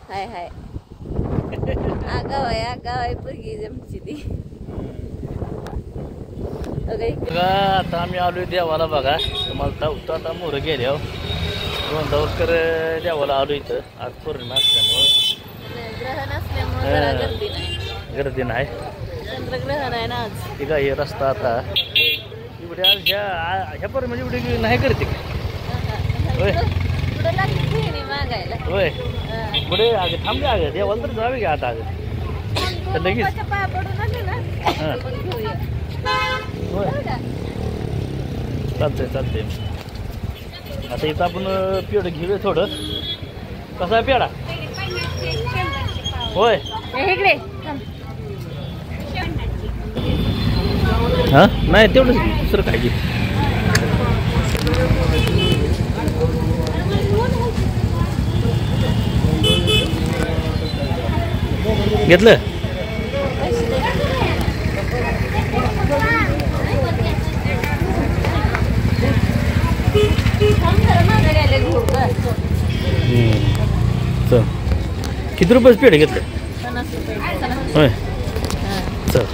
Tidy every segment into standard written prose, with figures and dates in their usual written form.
हाय हाय आगाव आहे पोरगी जमची ती बघा आता आम्ही आलोय देवाला बघा तुम्हाला आता मोर गेले गोंदावकर देवाला आलो इथं आज पौर्णिमा असल्यामुळं ग्रहण असल्यामुळे गर्दी नाही चंद्रग्रहण आहे ना आज ठीक आहे हे रस्ता आता एवढे आज ह्या पौर्णिमा एवढी नाही करते होय मागायला होय पुढे आगे थांबले आगे देवाला तर जावे घ्या आता आगे तर लगेच होय चालतंय आता इथं आपण पेढ घेऊया थोडं कसा आहे पेढा होय हा नाही तेवढं दुसरं काय घेतलं चल किती रुपयाच पेढे घेतले होय चल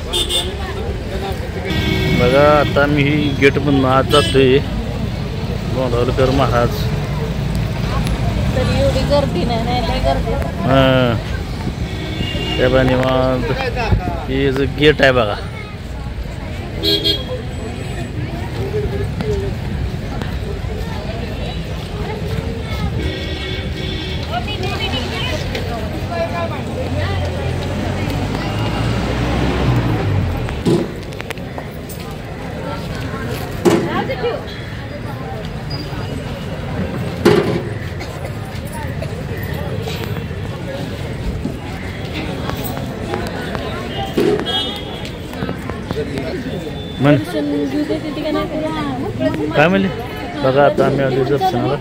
बघा आता मी गेट मधून आज जातोय गोंदावलकर महाराज एवढी गर्दी नाही गर्दी त्या निवांत हे जो गेट आहे बघा म्हण काय म्हणले बघा आता आम्ही आलो दर्शनाला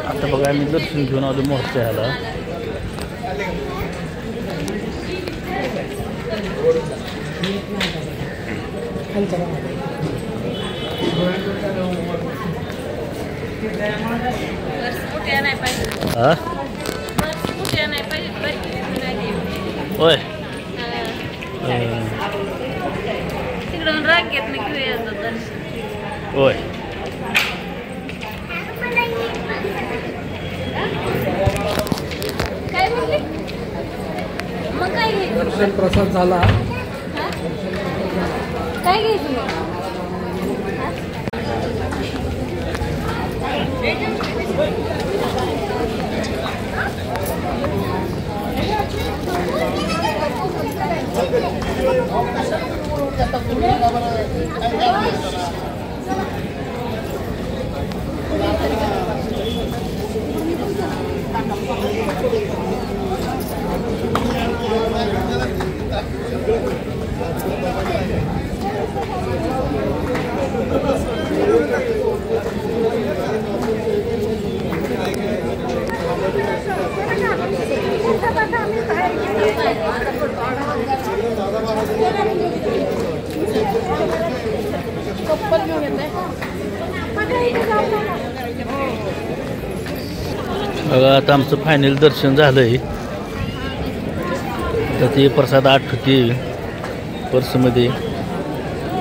आता बघा आम्ही दर्शन घेऊन आलो मोर्चाला होय तिकडून रांगेत घेऊया दर्शन होय काय म्हणले मग काय घ्यायचं दर्शन प्रसाद झाला काय घ्यायचं बघा आता आमचं फायनल दर्शन झालंय तर ते प्रसाद आठवते पर्समध्ये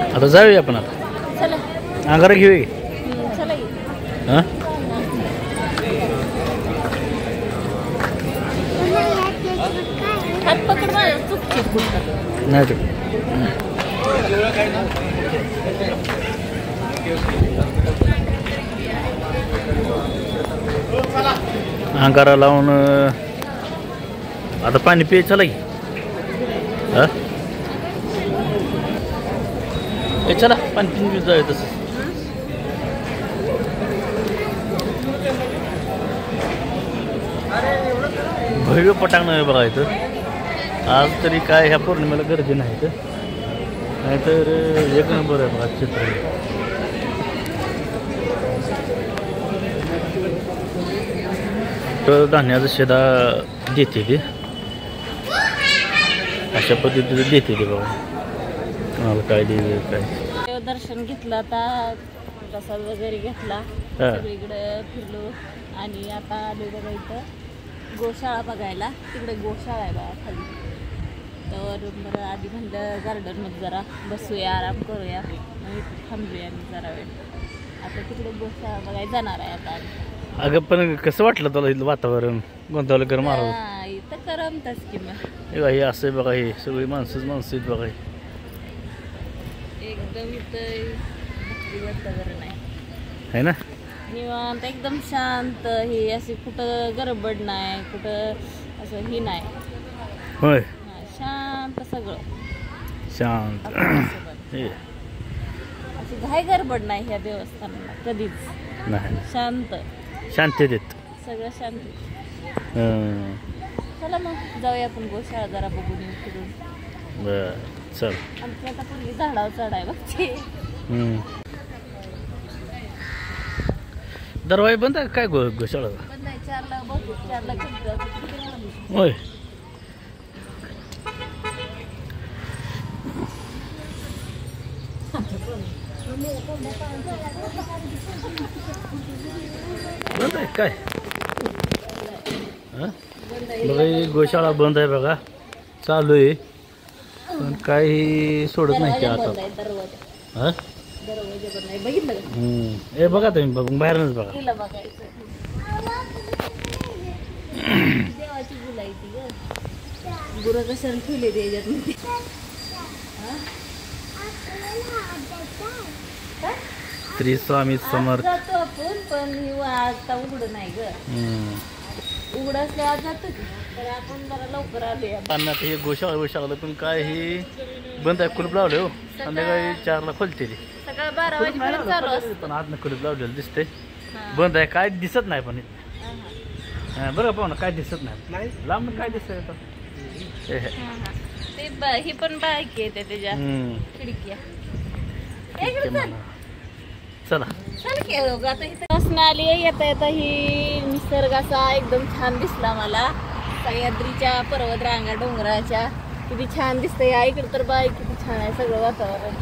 आता जाऊया आपण आता अंगारा घेऊया हां नाही अंगारा लावून आता पाणी प्यायचं की हां चला पाणी पिऊन जाऊया तसं भव्य पटांगण आहे बघा इथं आज तरी काय ह्या पौर्णिमेला गर्दी नाही तर नाहीतर एक नंबर आहे बघा चित्र मोठं धान्याचं शेदा देते ते अशा पद्धतीने देते ते बघा मला काय दे काय दर्शन घेतलं आता प्रसाद वगैरे घेतला सगळीकडे फिरलो आणि आता आलो बघा इथं गोशाळा बघायला तिकडे गोशाळा आहे बघा खाली तर बरं आधी म्हणलं गार्डनमध्ये जरा बसूया आराम करूया मग इथं थांबूया आणि जरा वेळ आता तिकडे गोशाळा बघायला जाणार आहे आता अगं पण कसं वाटलं तुला इथलं वातावरण गोंधळकर महाराज इथं करमतच की मग हे असं आहे बघा हे सगळी माणसं आहेत बघा एकदम इथं भक्ती वातावरण आहे ना निवांत एकदम शांत हे असे कुठं गडबड नाही कुठं असं ही नाही होय शांत सगळं शांत अशी घाई गडबड नाही ह्या देवस्थानाला कधीच नाही शांत शांततेत सगळं शांत चला मग जाऊया आपण गोशाळा जरा बघून येऊ फिरून बर चल आमची आता पूर्वी झाडावर चढाय बघते दरवाजा बंद आहे काय गोशाळा पण नाही 4ला बघ 4ला किती होय बंद आहे काय बघा ही गोशाळा बंद आहे बघा चालू आहे पण काही सोडत नाही की आता हा हे बघा तुम्ही बघून बाहेरच बघा देवाची बुलायची ग गुरं कशाला ठेवले त्याच्यात श्री स्वामी समर्थ जातो आपण पण आता उघड नाही ग उघड असल्यावर जातो तर आपण जरा लवकर आलो हे गोशाळा पण काय हे बंद आहे कुलूप लावले हो संध्याकाळी 4ला खोलते ते सकाळ 12 वाजेपर्यंत चालू असतं पण आतनं कुलूप लावलेलं दिसतंय बंद आहे काय दिसत नाही पण बरं पाहू ना काय दिसत नाही लांब काय दिसतंय ते ही पण बायकी आहे त्याच्या खिडक्या चला आता इथं आली येता येता ही निसर्ग असा एकदम छान दिसला मला सह्याद्रीच्या पर्वत रांगा डोंगराच्या किती छान दिसतंय या इकडे तर बाय किती छान आहे सगळं वातावरण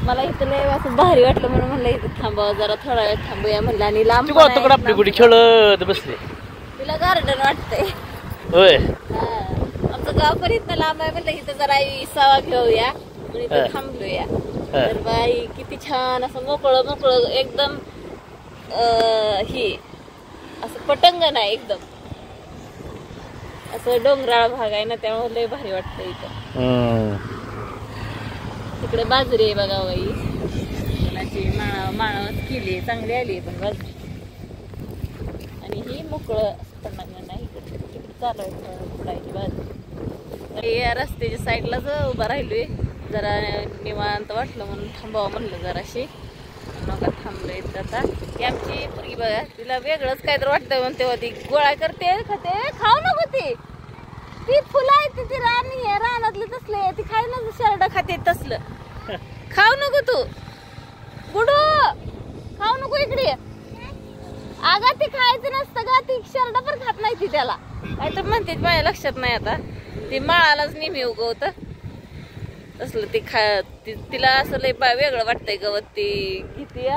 मला इथं लय असं भारी वाटलं म्हणून म्हणलं इथं थांबावं जरा थोडा वेळ थांबूया म्हणलं आणि लांब आपली गुडी खेळत बसले तिला गार्डन वाटतंय होय आमचं गाव पण इथं लांब आहे म्हणलं इथं जरा विसावा घेऊया म्हणून इथं थांबलोया तर बाई किती छान असं मोकळं मोकळं एकदम ही असं पटंगण आहे एकदम असं डोंगराळ भाग आहे ना त्यामुळे लय भारी वाटतं इथं तिकडे बाजरी आहे बघा बाई कोणाची माळवत केली चांगली आली पण बाजरी आणि ही मोकळं पटंगण आहे इकडे चालू आहे बाजरी या रस्त्याच्या साईडलाच उभा राहिलोय जरा निवांत वाटलं म्हणून थांबावं म्हणलं जराशी नका थांबलोय आता ती आमची पोरगी बघा तिला वेगळंच काहीतरी वाटतं म्हणून तेव्हा ती गोळा करते खाते खाऊ नको ती फुलं आहे ती रानातलं तसले ती खाय ना शर्ट खाते तसलं खाऊ नको तू गुडू खाऊ नको इकडे अगा ती खायचं नसतं का ती शर्ट पण खात नाही ती त्याला काय तर म्हणते माझ्या लक्षात नाही आता ती माळालाच नेहमी उगवत तसलं ती तिला असं लय वेगळं वाटतंय गवत ती किती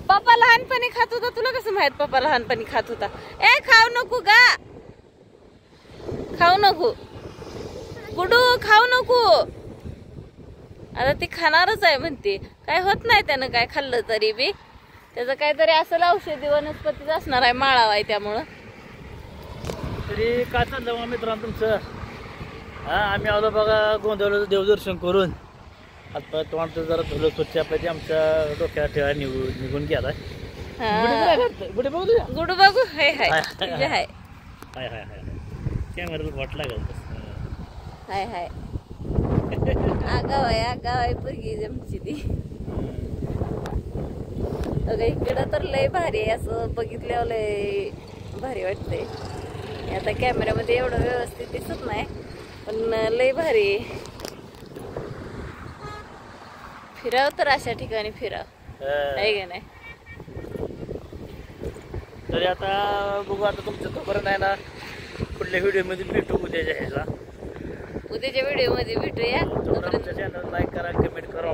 पप्पा लहानपणी खात होता तुला कसं माहित पप्पा लहानपणी खात होता ए खाऊ नको गा खाऊ नको गुडू खाऊ नको आता ती खाणारच आहे म्हणते काय होत नाही त्यानं काय खाल्लं तरी बी त्याचं काहीतरी असं औषधी वनस्पतीच असणार आहे माळावा आहे त्यामुळं तरी काय चाललं मग मित्रांनो तुमचं आम्ही आलो बघा गोंधळाचं देवदर्शन करून आता तुम्हाला जरा धुलं स्वच्छ आपल्या आमच्या डोक्यात ठेवा निघून गेला गुडू बघू हाय हाय हाय हाय हाय हाय कॅमेराला वाट लागेल हाय हाय आगाव आहे पोरगी जमची ती इकडं तर लय भारी आहे असं बघितल्यावर लय भारी वाटतंय आता कॅमेऱ्यामध्ये एवढं व्यवस्थित दिसत नाही पण लय भारी फिराव तर अशा ठिकाणी फिराव आहे का नाही तरी आता बघू, आता तुमचं तोपर्यंत आहे ना कुठल्या व्हिडिओमध्ये भेटू उद्याच्या ह्याला. उद्याच्या व्हिडिओमध्ये भेटूया. आमच्या चॅनल लाईक करा, कमेंट करा,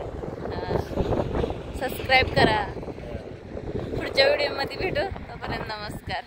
सबस्क्राईब करा. पुढच्या व्हिडिओमध्ये भेटू. तोपर्यंत नमस्कार.